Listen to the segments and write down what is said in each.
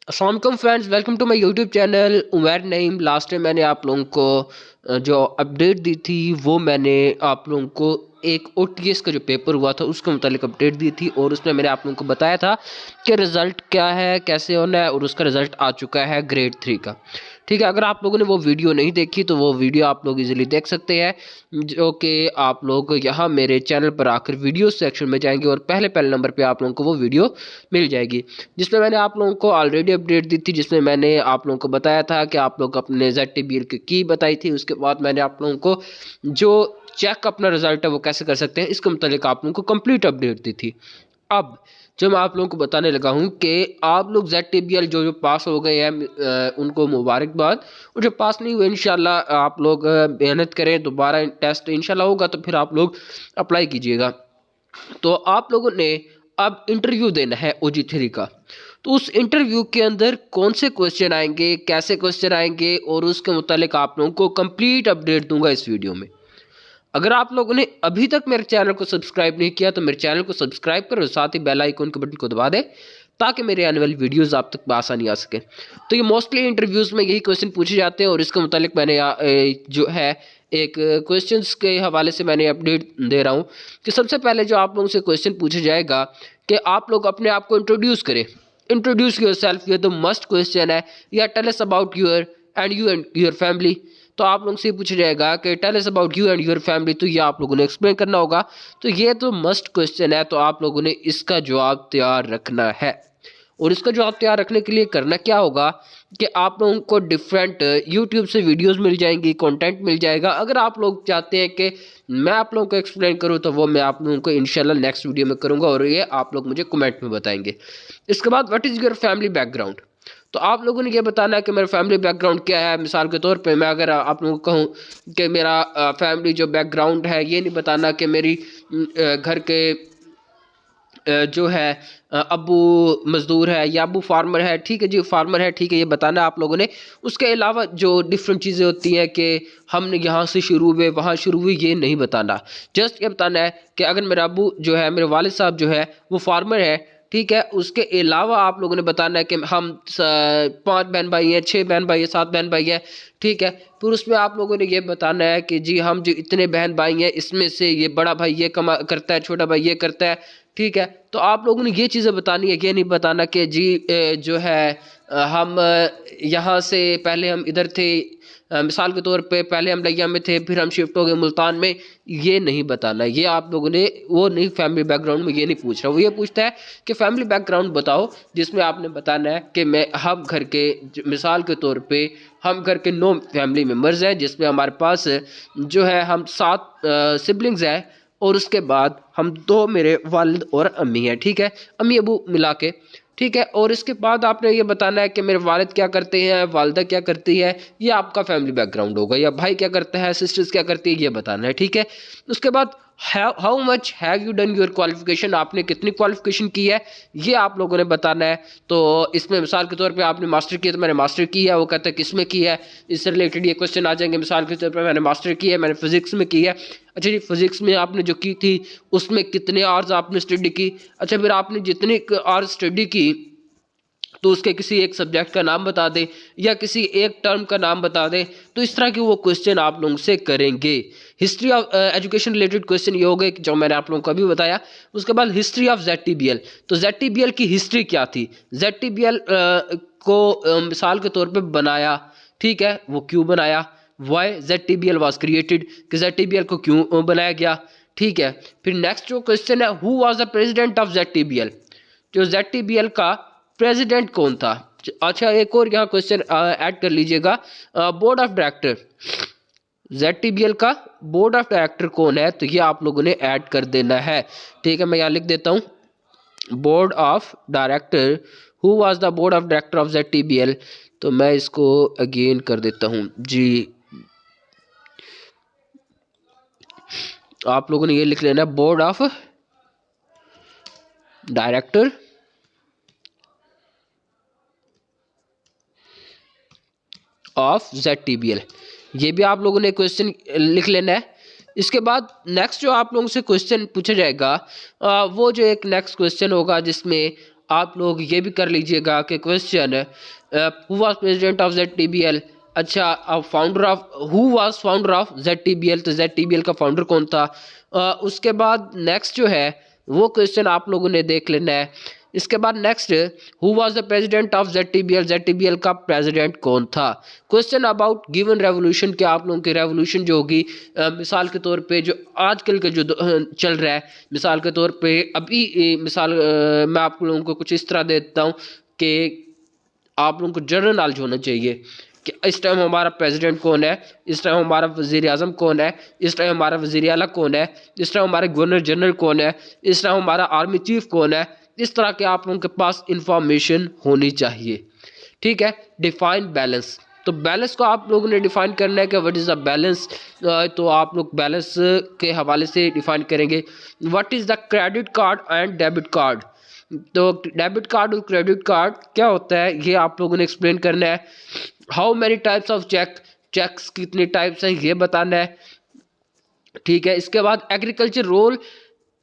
अस्सलाम वालेकुम friends, welcome to my YouTube channel Umair Naeem. Last time मैंने आप लोगों को जो अपडेट दी थी वो मैंने आप लोगों को एक ओटीएस का जो पेपर हुआ था उसके मुतालिक अपडेट दी थी और उसमें मैंने आप लोगों को बताया था कि रिज़ल्ट क्या है, कैसे होना है, और उसका रिज़ल्ट आ चुका है ग्रेड 3 का। ठीक है, अगर आप लोगों ने वो वीडियो नहीं देखी तो वो वीडियो आप लोग इजीली देख सकते हैं, जो कि आप लोग यहाँ मेरे चैनल पर आकर वीडियो सेक्शन में जाएंगे और पहले पहले नंबर पे आप लोगों को वो वीडियो मिल जाएगी, जिसमें मैंने आप लोगों को ऑलरेडी अपडेट दी थी, जिसमें मैंने आप लोगों को बताया था कि आप लोग अपने ZTBL की बताई थी। उसके बाद मैंने आप लोगों को जो चेक अपना रिजल्ट है वो कैसे कर सकते हैं इसके मुतालिक आप लोगों को कंप्लीट अपडेट दी थी। अब जो मैं आप लोगों को बताने लगा हूँ कि आप लोग ZTBL जो जो पास हो गए हैं उनको मुबारकबाद, और जो पास नहीं हुए इंशाल्लाह आप लोग मेहनत करें, दोबारा टेस्ट इंशाल्लाह होगा तो फिर आप लोग अप्लाई कीजिएगा। तो आप लोगों ने अब इंटरव्यू देना है OG3 का। तो उस इंटरव्यू के अंदर कौन से क्वेश्चन आएंगे, कैसे क्वेश्चन आएंगे, और उसके मुतालिक आप लोगों को कंप्लीट अपडेट दूंगा इस वीडियो में। अगर आप लोगों ने अभी तक मेरे चैनल को सब्सक्राइब नहीं किया तो मेरे चैनल को सब्सक्राइब करो, साथ ही बेल आइकन के बटन को दबा दे ताकि मेरे आने वाली वीडियोस आप तक आसानी आ सके। तो ये मोस्टली इंटरव्यूज़ में यही क्वेश्चन पूछे जाते हैं और इसके मुतालिक मैंने जो है एक क्वेश्चंस के हवाले से मैंने अपडेट दे रहा हूँ कि सबसे पहले जो आप लोगों से क्वेश्चन पूछा जाएगा कि आप लोग अपने आप को इंट्रोड्यूस करें। इंट्रोड्यूस योर सेल्फ, ये तो मस्ट क्वेश्चन है। या tell us about your and your family. तो आप लोगों से पूछा जाएगा कि tell us about you and your family, तो ये आप लोगों ने एक्सप्लेन करना होगा। तो ये तो मस्ट क्वेश्चन है, तो आप लोगों ने इसका जवाब तैयार रखना है। और इसका जवाब तैयार रखने के लिए करना क्या होगा कि आप लोगों को डिफरेंट यूट्यूब से वीडियोस मिल जाएंगी, कंटेंट मिल जाएगा। अगर आप लोग चाहते हैं कि मैं आप लोगों को एक्सप्लेन करूं तो वो मैं आप लोगों को इंशाल्लाह नेक्स्ट वीडियो में करूंगा और ये आप लोग मुझे कमेंट में बताएंगे। इसके बाद what is your family background. तो आप लोगों ने ये बताना है कि मेरा फैमिली बैकग्राउंड क्या है। मिसाल के तौर पे मैं अगर आप लोगों को कहूँ कि मेरा फैमिली जो बैकग्राउंड है, ये नहीं बताना कि मेरी घर के जो है अब्बू मज़दूर है या अब्बू फार्मर है। ठीक है जी, फार्मर है, ठीक है, ये बताना आप लोगों ने। उसके अलावा जो डिफरेंट चीज़ें होती हैं कि हमने यहाँ से शुरू हुए वहाँ शुरू हुई, ये नहीं बताना। जस्ट ये बताना है कि अगर मेरा अब्बू जो है, मेरे वालिद साहब जो है वो फार्मर है, ठीक है। उसके अलावा आप लोगों ने बताना है कि हम 5 बहन भाई हैं, 6 बहन भाई हैं, 7 बहन भाई हैं, ठीक है। फिर उसमें आप लोगों ने ये बताना है कि जी हम जो इतने बहन भाई हैं इसमें से ये बड़ा भाई ये कमा करता है, छोटा भाई ये करता है, ठीक है। तो आप लोगों ने ये चीज़ें बतानी है, ये नहीं बताना कि जी जो है हम यहाँ से पहले हम इधर थे, मिसाल के तौर पे पहले हम लिया में थे फिर हम शिफ्ट हो गए मुल्तान में। ये नहीं बताना। ये आप लोगों ने वो नहीं, फैमिली बैकग्राउंड में ये नहीं पूछ रहा। वो ये पूछता है कि फैमिली बैकग्राउंड बताओ, जिसमें आपने बताना है कि मैं हम घर के मिसाल के तौर पे हम घर के 9 फैमिली मेम्बर्स हैं, जिसमें हमारे पास जो है हम 7 सिबलिंग्स हैं और उसके बाद हम 2 मेरे वालिद और अम्मी हैं, ठीक है, अम्मी अबू मिला के, ठीक है। और इसके बाद आपने ये बताना है कि मेरे वालिद क्या करते हैं, वालिदा क्या करती है, ये आपका फैमिली बैकग्राउंड होगा। या भाई क्या करता है, सिस्टर्स क्या करती है, ये बताना है, ठीक है। उसके बाद how much have you done your qualification, आपने कितनी क्वालिफिकेशन की है, ये आप लोगों ने बताना है। तो इसमें मिसाल के तौर पे आपने मास्टर किया तो मैंने मास्टर की है, वो कहता है किस में की है, इससे रिलेटेड ये क्वेश्चन आ जाएंगे। मिसाल के तौर पे मैंने मास्टर की है, मैंने फिजिक्स में की है। अच्छा जी, फिजिक्स में आपने जो की थी उसमें कितने आवर्स आपने स्टडी की। अच्छा, फिर आपने जितने आवर्स स्टडी की तो उसके किसी एक सब्जेक्ट का नाम बता दें या किसी एक टर्म का नाम बता दें। तो इस तरह के वो क्वेश्चन आप लोगों से करेंगे। History of education related question ये हो गए जो मैंने आप लोगों को अभी बताया। उसके बाद हिस्ट्री ऑफ ZTBL, तो ZTBL की हिस्ट्री क्या थी, ZTBL को मिसाल के तौर पे बनाया, ठीक है, वो क्यों बनाया, वाई ZTBL वाज क्रिएटेड, कि ZTBL को क्यों बनाया गया, ठीक है। फिर नेक्स्ट जो क्वेश्चन है, who was the president of ZTBL, जो ZTBL का प्रेसिडेंट कौन था। अच्छा, एक और यहाँ क्वेश्चन ऐड कर लीजिएगा, बोर्ड ऑफ डायरेक्टर, ZTBL का बोर्ड ऑफ डायरेक्टर कौन है, तो ये आप लोगों ने ऐड कर देना है, ठीक है। मैं यहाँ लिख देता हूँ board of director, who was the board of director of ZTBL। तो मैं इसको अगेन कर देता हूँ जी, आप लोगों ने ये लिख लेना, board of director of ZTBL, ये भी आप लोगों ने क्वेश्चन लिख लेना है। इसके बाद नेक्स्ट जो आप लोगों से क्वेश्चन पूछा जाएगा वो जो एक नेक्स्ट क्वेश्चन होगा जिसमें आप लोग ये भी कर लीजिएगा कि question who was president of ZTBL। अच्छा, अब founder of who was founder of ZTBL, तो ZTBL का फाउंडर कौन था। उसके बाद नेक्स्ट जो है वो क्वेश्चन आप लोगों ने देख लेना है। इसके बाद next, who was the president of ZTBL, ZTBL का प्रेसिडेंट कौन था। क्वेश्चन अबाउट गिवन रेवोल्यूशन, क्या आप लोगों की रेवोल्यूशन जो होगी मिसाल के तौर पे जो आजकल के जो चल रहा है, मिसाल के तौर पे अभी मिसाल मैं आप लोगों को कुछ इस तरह देता हूँ कि आप लोगों को जनरल नॉलेज होना चाहिए कि इस टाइम हमारा प्रेसिडेंट कौन है, इस टाइम हमारा वज़ीर आज़म कौन है, इस टाइम हमारा वज़ीर आला कौन है, इस टाइम हमारा गवर्नर जनरल कौन है, इस टाइम हमारा आर्मी चीफ कौन है। इस तरह के आप लोगों के पास इंफॉर्मेशन होनी चाहिए। ठीक है, डिफाइन बैलेंस, तो बैलेंस को आप लोगों ने डिफाइन करना है कि व्हाट इज़ द बैलेंस। तो आप लोग बैलेंस के हवाले से डिफाइन करेंगे। What is the credit card and debit card, तो डेबिट कार्ड और क्रेडिट कार्ड क्या होता है ये आप लोगों ने एक्सप्लेन करना है। How many types of checks कितने टाइप्स हैं ये बताना है। ठीक है, इसके बाद agriculture role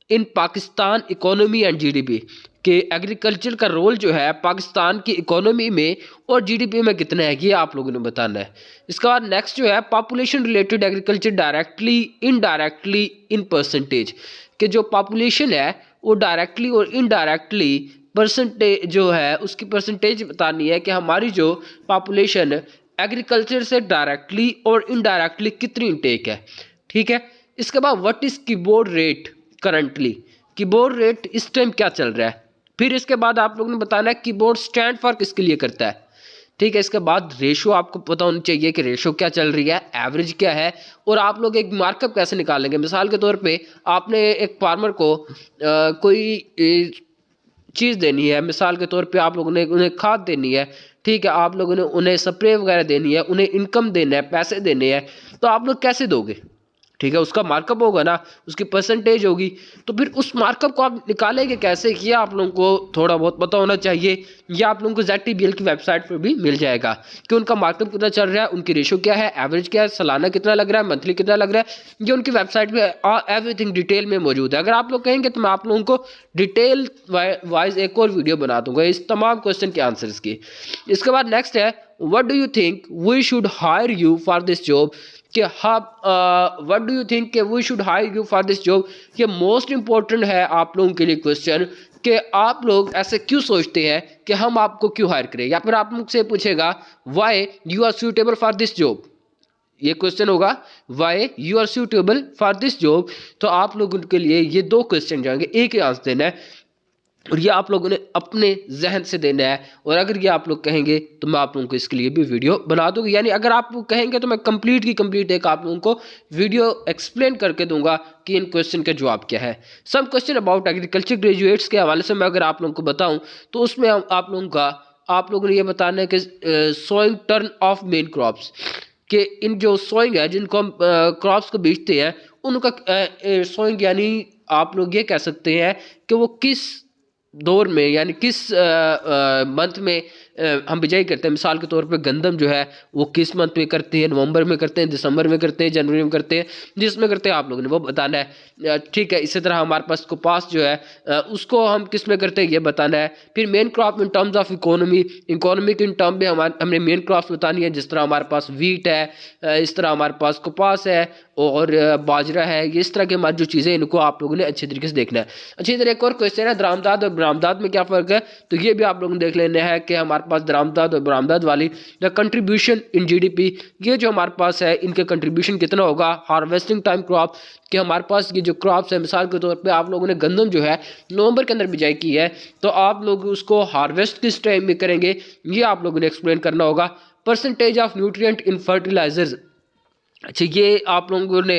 in Pakistan economy and GDP, कि एग्रीकल्चर का रोल जो है पाकिस्तान की इकोनॉमी में और GDP में कितना है ये आप लोगों ने बताना है। इसके बाद नेक्स्ट जो है population related agriculture directly indirectly in percentage, कि जो पॉपुलेशन है वो डायरेक्टली और इनडायरेक्टली परसेंटेज जो है उसकी परसेंटेज बतानी है कि हमारी जो पॉपुलेशन एग्रीकल्चर से डायरेक्टली और इनडायरेक्टली कितनी इनटेक है। ठीक है, इसके बाद what is keyboard rate currently, keyboard rate इस टाइम क्या चल रहा है। फिर इसके बाद आप लोगों ने बताना है कीबोर्ड स्टैंड फॉर किसके लिए करता है। ठीक है, इसके बाद रेशो आपको पता होनी चाहिए कि रेशो क्या चल रही है, एवरेज क्या है, और आप लोग एक मार्कअप कैसे निकालेंगे। मिसाल के तौर पे आपने एक फार्मर को कोई चीज़ देनी है, मिसाल के तौर पे आप लोगों ने उन्हें खाद देनी है। ठीक है, आप लोगों ने उन्हें स्प्रे वगैरह देनी है, उन्हें इनकम देना है, पैसे देने हैं, तो आप लोग कैसे दोगे। ठीक है, उसका मार्कअप होगा ना, उसकी परसेंटेज होगी, तो फिर उस मार्कअप को आप निकालेंगे कैसे, ये आप लोगों को थोड़ा बहुत पता होना चाहिए। ये आप लोगों को ZTBL की वेबसाइट पर भी मिल जाएगा कि उनका मार्कअप कितना चल रहा है, उनकी रेशो क्या है, एवरेज क्या है, सालाना कितना लग रहा है, मंथली कितना लग रहा है, ये उनकी वेबसाइट पे एवरीथिंग डिटेल में मौजूद है। अगर आप लोग कहेंगे तो मैं आप लोगों को डिटेल वाइज एक और वीडियो बना दूंगा इस तमाम क्वेश्चन के आंसर्स की। इसके बाद नेक्स्ट है what do you think we should hire you for this job, कि व्हाट डू यू थिंक कि we should hire you for this job. ये मोस्ट इंपॉर्टेंट है आप लोगों के लिए क्वेश्चन, कि आप लोग ऐसे क्यों सोचते हैं कि हम आपको क्यों हायर करें, या फिर आप मुझसे पूछेगा why you are suitable for this job, ये क्वेश्चन होगा why you are suitable for this job. तो आप लोगों के लिए ये दो क्वेश्चन जाएंगे, एक ही आंसर देना है, और ये आप लोगों ने अपने जहन से देना है। और अगर ये आप लोग कहेंगे तो मैं आप लोगों को इसके लिए भी वीडियो बना दूंगा, यानी अगर आप लोग कहेंगे तो मैं कंप्लीट की कंप्लीट एक आप लोगों को वीडियो एक्सप्लेन करके दूंगा कि इन क्वेश्चन का जवाब क्या है। Some question about agriculture graduates के हवाले से मैं अगर आप लोगों को बताऊं तो उसमें आप लोगों ने ये बताना है कि sowing turn of main crops, कि इन जो सोइंग है जिनको हम क्रॉप्स को बेचते हैं उनका सोइंग, यानी आप लोग ये कह सकते हैं कि वो किस दौर में यानी किस मंथ में हम बिजाई करते हैं। मिसाल के तौर पे गंदम जो है वो किस मंथ में करते हैं, नवंबर में करते हैं, दिसंबर में करते हैं, जनवरी में करते हैं, जिसमें करते हैं आप लोगों ने वो बताना है। ठीक है, इसी तरह हमारे पास कपास जो है उसको हम किस में करते हैं ये बताना है। फिर main crop in terms of economy के इन टर्म में हमने मेन क्रॉप्स बतानी है, जिस तरह हमारे पास वीट है, इस तरह हमारे पास कपास है और बाजरा है, ये इस तरह की हमारी जो चीज़ें इनको आप लोगों ने अच्छे तरीके से देखना है। अच्छी तरह एक और क्वेश्चन है दरामदाद और बरामदाद में क्या फ़र्क है, तो ये भी आप लोगों ने देख लेना है कि हमारे पास दरामदाद और बरामदाद वाली द कंट्रीब्यूशन इन GDP, ये जो हमारे पास है इनके कंट्रीब्यूशन कितना होगा। हार्वेस्टिंग टाइम क्रॉप, कि हमारे पास ये जो क्रॉप्स है मिसाल के तौर पे आप लोगों ने गंदम जो है नवंबर के अंदर बिजाई की है, तो आप लोग उसको हार्वेस्ट किस टाइम में करेंगे ये आप लोगों ने एक्सप्लेन करना होगा। Percentage of nutrient in fertilisers, अच्छा ये आप लोगों ने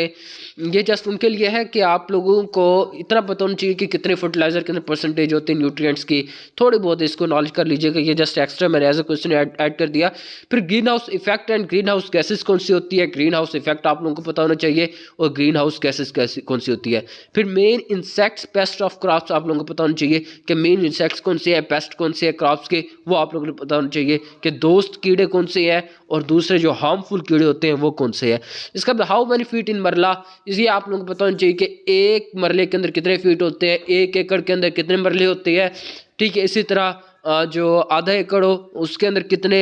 ये जस्ट उनके लिए है कि आप लोगों को इतना पता होना चाहिए कि कितने फर्टिलाइजर कितने परसेंटेज होते हैं न्यूट्रिएंट्स की, थोड़ी बहुत इसको नॉलेज कर लीजिएगा। ये जस्ट एक्स्ट्रा मैंने एज ए क्वेश्चन ऐड कर दिया। फिर green house effect and green house gases कौन सी होती है, ग्रीन हाउस इफेक्ट आप लोगों को पता होना चाहिए और ग्रीन हाउस गैसेस कौन सी होती है। फिर main insects paste of crops आप लोगों को पता होना चाहिए कि मेन इंसेक्ट्स कौन से हैं, पेस्ट कौन से हैं क्रॉप्स के, वो आप लोगों को पता होना चाहिए कि दोस्त कीड़े कौन से हैं और दूसरे जो हार्मफुल कीड़े होते हैं वो कौन से हैं। इसका हाउ मैनी फीट इन मरला, इसी आप लोगों को पता होना चाहिए कि एक मरले के अंदर कितने फीट होते हैं, 1 एकड़ के अंदर कितने मरले होते हैं। ठीक है, इसी तरह जो आधा एकड़ हो उसके अंदर कितने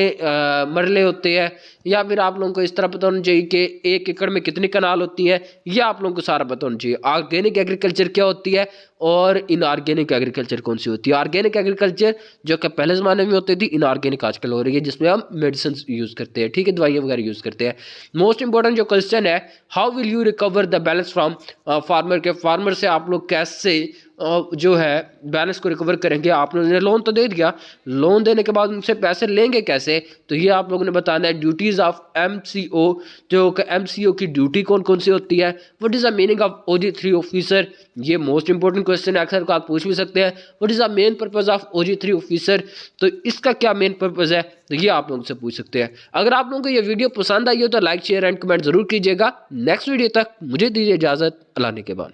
मरले होते हैं, या फिर आप लोगों को इस तरह पता होना चाहिए कि 1 एकड़ में कितनी कनाल होती है, ये आप लोगों को सारा पता होना चाहिए। ऑर्गेनिक एग्रीकल्चर क्या होती है और इनऑर्गेनिक एग्रीकल्चर कौन सी होती है। ऑर्गेनिक एग्रीकल्चर जो कि पहले ज़माने में होती थी, इनऑर्गेनिक आजकल हो रही है, जिसमें हम मेडिसिन यूज़ करते हैं। ठीक है, दवाइयाँ वगैरह यूज़ करते हैं। मोस्ट इंपॉर्टेंट जो क्वेश्चन है, how will you recover the balance from farmer, के फार्मर से आप लोग कैसे जो है बैलेंस को रिकवर करेंगे। आप लोगों ने लोन तो दे दिया, लोन देने के बाद उनसे पैसे लेंगे कैसे, तो ये आप लोगों ने बताना है। ड्यूटीज़ ऑफ MCO, जो MCO की ड्यूटी कौन कौन सी होती है। What is the meaning of OG3 officer, ये मोस्ट इंपॉर्टेंट क्वेश्चन है, अक्सर को आप पूछ भी सकते हैं। What is the main purpose of OG3 officer, तो इसका क्या मेन पर्पज़ है, तो ये आप लोगों से पूछ सकते हैं। अगर आप लोगों को ये वीडियो पसंद आई हो तो लाइक शेयर एंड कमेंट जरूर कीजिएगा। नेक्स्ट वीडियो तक मुझे दीजिए इजाज़त, अल्लाह ने के बाद।